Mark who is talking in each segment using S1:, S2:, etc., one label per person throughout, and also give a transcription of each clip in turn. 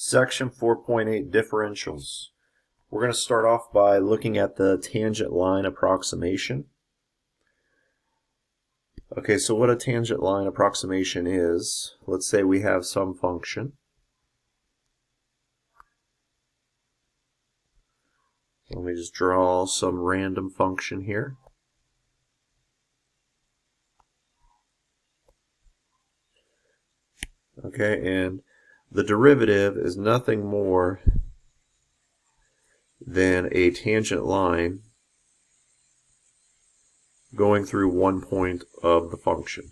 S1: Section 4.8 Differentials. We're going to start off by looking at the tangent line approximation. Okay, so what a tangent line approximation is, let's say we have some function. Let me just draw some random function here. Okay, and the derivative is nothing more than a tangent line going through one point of the function.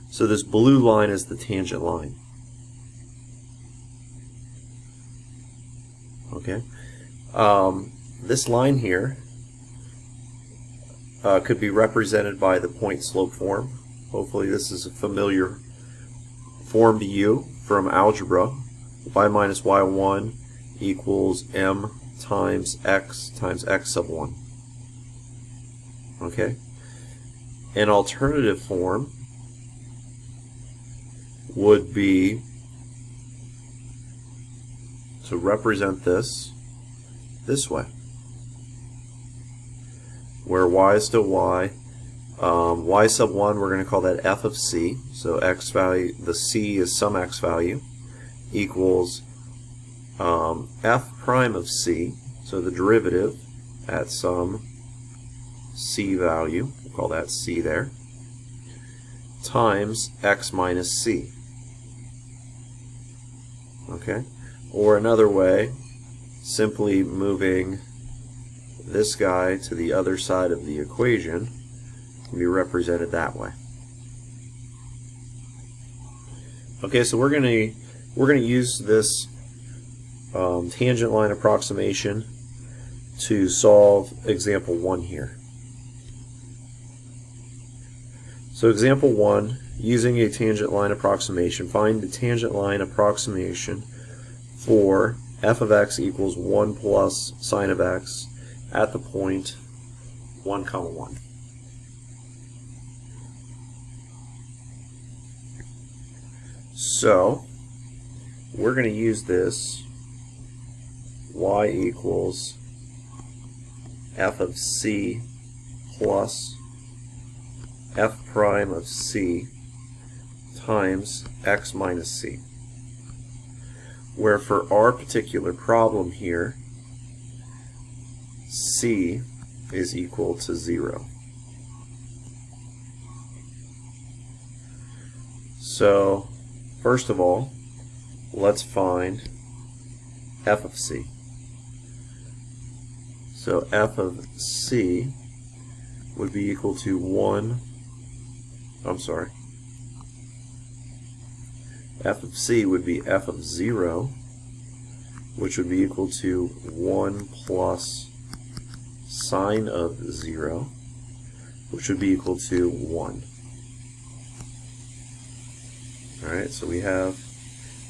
S1: So this blue line is the tangent line. Okay, this line here could be represented by the point slope form. Hopefully this is a familiar form to you from algebra. Y minus y1 equals m times x sub 1. Okay? An alternative form would be to represent this way, where y is still y. Y sub 1, we're going to call that f of c. So x value, the c is some x value, equals f prime of c, so the derivative at some c value, we'll call that c there, times x minus c. Okay? Or another way, simply moving this guy to the other side of the equation can be represented that way. Okay, so we're going to use this tangent line approximation to solve example 1 here. So example 1, using a tangent line approximation, find the tangent line approximation for f of x equals 1 plus sine of x at the point 1, 1. So we're going to use this y equals f of c plus f prime of c times x minus c, where for our particular problem here c is equal to 0. So first of all, let's find f of c. So f of c would be equal to 1, f of c would be f of 0, which would be equal to 1 plus sine of 0, which would be equal to 1. Alright, so we have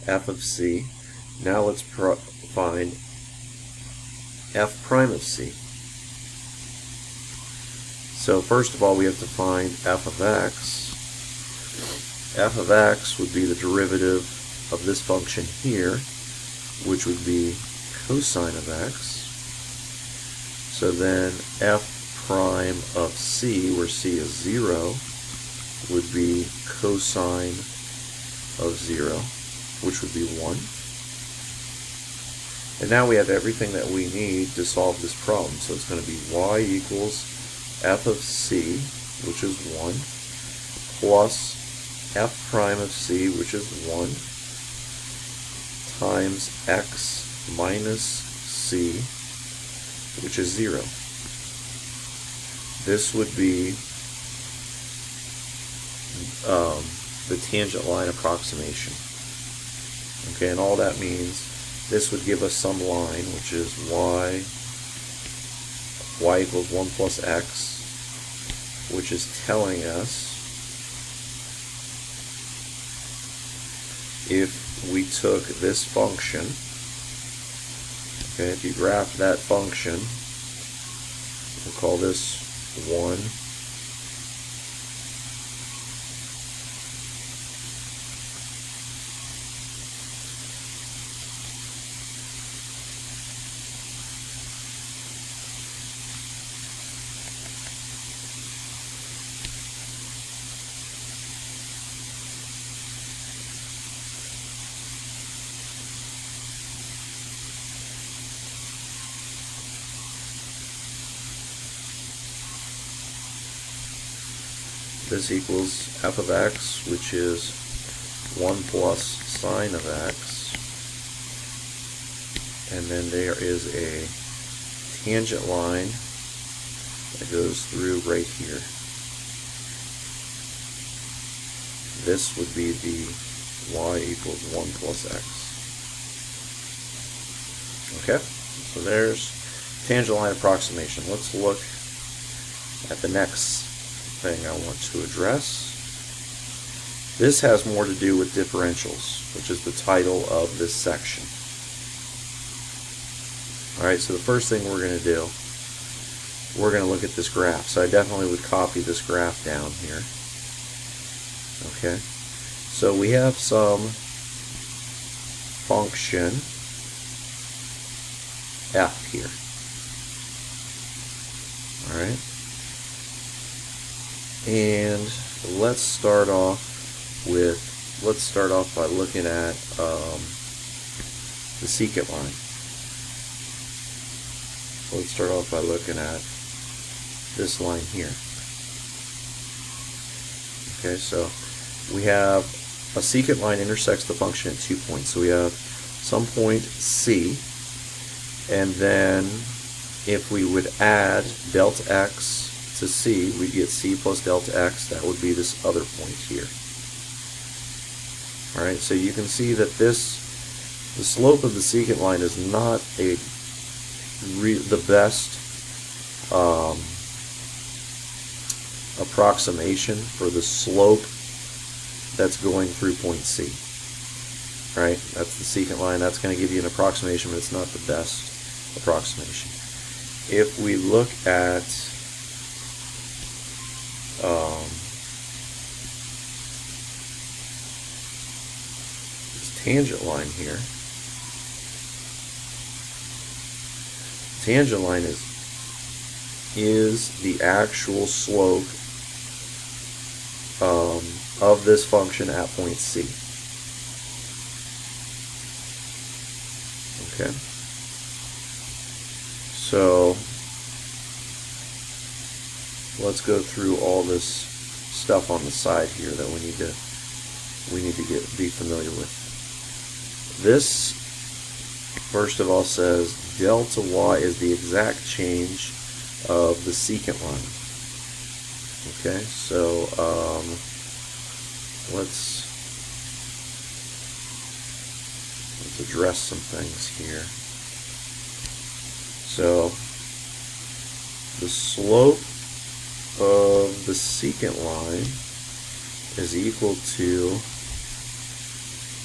S1: f of c. Now let's find f prime of c. So first of all, we have to find f of x. F of x would be the derivative of this function here, which would be cosine of x. So then f prime of c, where c is 0, would be cosine of 0, which would be 1. And now we have everything that we need to solve this problem. So it's going to be y equals f of c, which is 1, plus f prime of c, which is 1, times x minus c, which is 0. This would be the tangent line approximation. Okay, and all that means, this would give us some line, which is y equals 1 plus x, which is telling us if we took this function, okay, if you graph that function, we'll call this 1, this equals f of x, which is 1 plus sine of x, and then there is a tangent line that goes through right here. This would be the y equals 1 plus x. Okay, so there's tangent line approximation. Let's look at the next thing I want to address. This has more to do with differentials, which is the title of this section. Alright, so the first thing we're going to do, we're going to look at this graph. So I definitely would copy this graph down here. Okay, so we have some function f here. Alright, and let's start off by looking at the secant line. Let's start off by looking at this line here. Okay, so we have a secant line intersects the function at 2 points. So we have some point C, and then if we would add delta x to C, we'd get C plus delta x. That would be this other point here. Alright, so you can see that the slope of the secant line is not the best approximation for the slope that's going through point C. Right? That's the secant line. That's going to give you an approximation, but it's not the best approximation. If we look at this tangent line here, tangent line is the actual slope of this function at point C. Okay, so let's go through all this stuff on the side here that we need to be familiar with. This first of all says delta y is the exact change of the secant line. Okay, so let's address some things here. So the slope of the secant line is equal to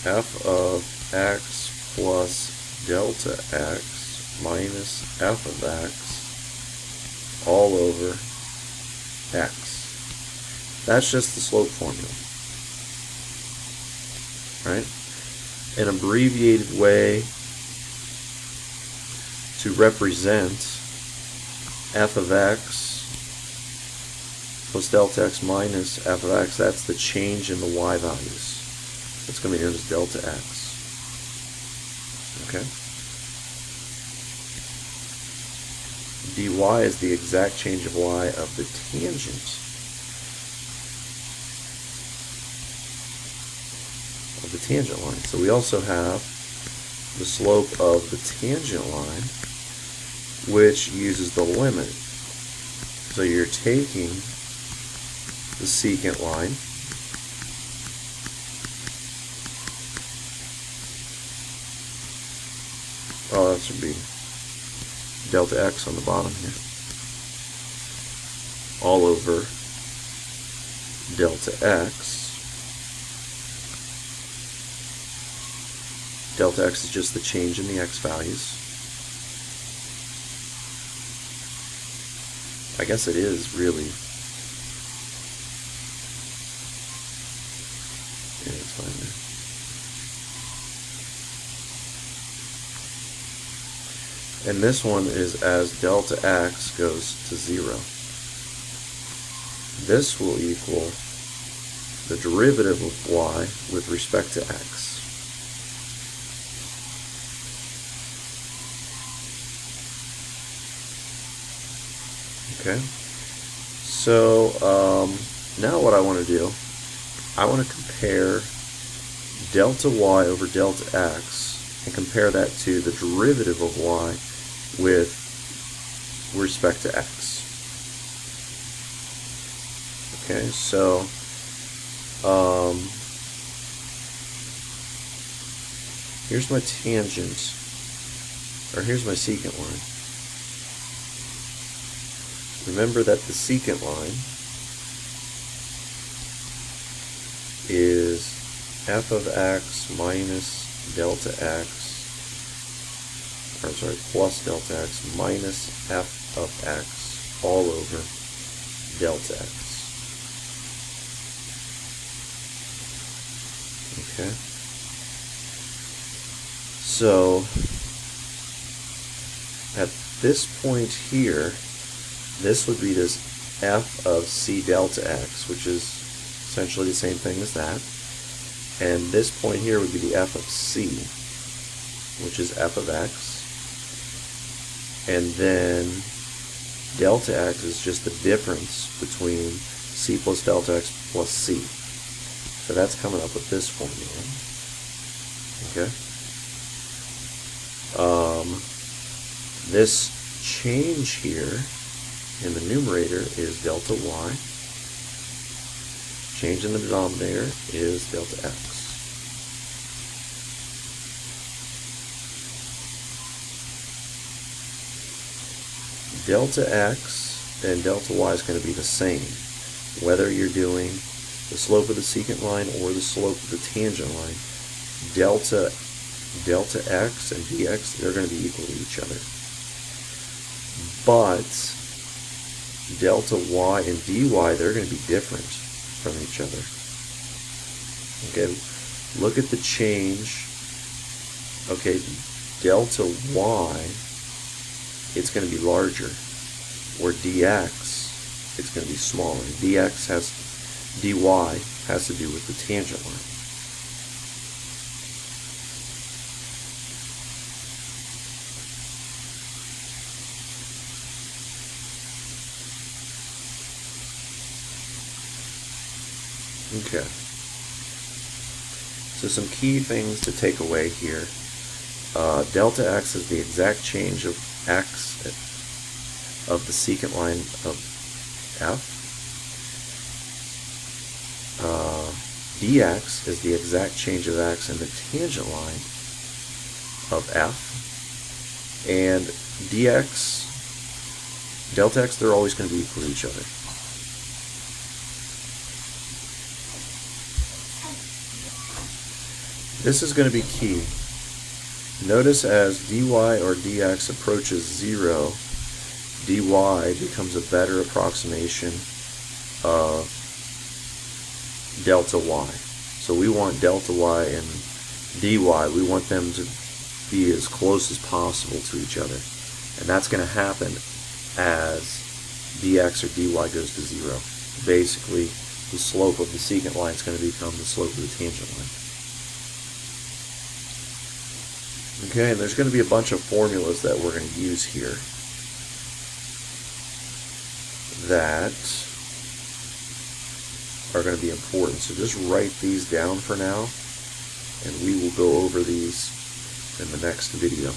S1: f of x plus delta x minus f of x all over x. That's just the slope formula. Right? An abbreviated way to represent f of x plus delta x minus f of x, that's the change in the y values. That's going to be known as delta x. Okay? dy is the exact change of y of the tangent line. So we also have the slope of the tangent line, which uses the limit. So you're taking the secant line, that should be delta x on the bottom here, all over delta x. Delta x is just the change in the x values. I guess it is really. Yeah, it's fine there. And this one is as delta x goes to 0. This will equal the derivative of y with respect to x. Okay, so Now what I want to do, I want to compare delta y over delta x and compare that to the derivative of y with respect to x. Okay, so here's my tangent, or here's my secant line. Remember that the secant line is f of x minus delta x, or sorry, plus delta x minus f of x all over delta x. Okay. So at this point here, this would be this f of c delta x, which is essentially the same thing as that. And this point here would be the f of c, which is f of x. And then delta x is just the difference between c plus delta x plus c. So that's coming up with this formula. Okay. This change here in the numerator is delta y. Change in the denominator is delta x. Delta x and delta y is going to be the same, whether you're doing the slope of the secant line or the slope of the tangent line. Delta x and dx, they're going to be equal to each other. But delta y and dy, they're going to be different from each other. Okay, look at the change. Okay, delta y, it's going to be larger, or dx, it's going to be smaller. dy has to do with the tangent line. Okay. So some key things to take away here. Delta x is the exact change of x of the secant line of f. Dx is the exact change of x in the tangent line of f. And dx, delta x, they're always going to be equal to each other. This is going to be key. Notice as dy or dx approaches 0, dy becomes a better approximation of delta y. So we want delta y and dy, we want them to be as close as possible to each other. And that's going to happen as dx or dy goes to 0. Basically, the slope of the secant line is going to become the slope of the tangent line. Okay, and there's going to be a bunch of formulas that we're going to use here that are going to be important. So just write these down for now, and we will go over these in the next video.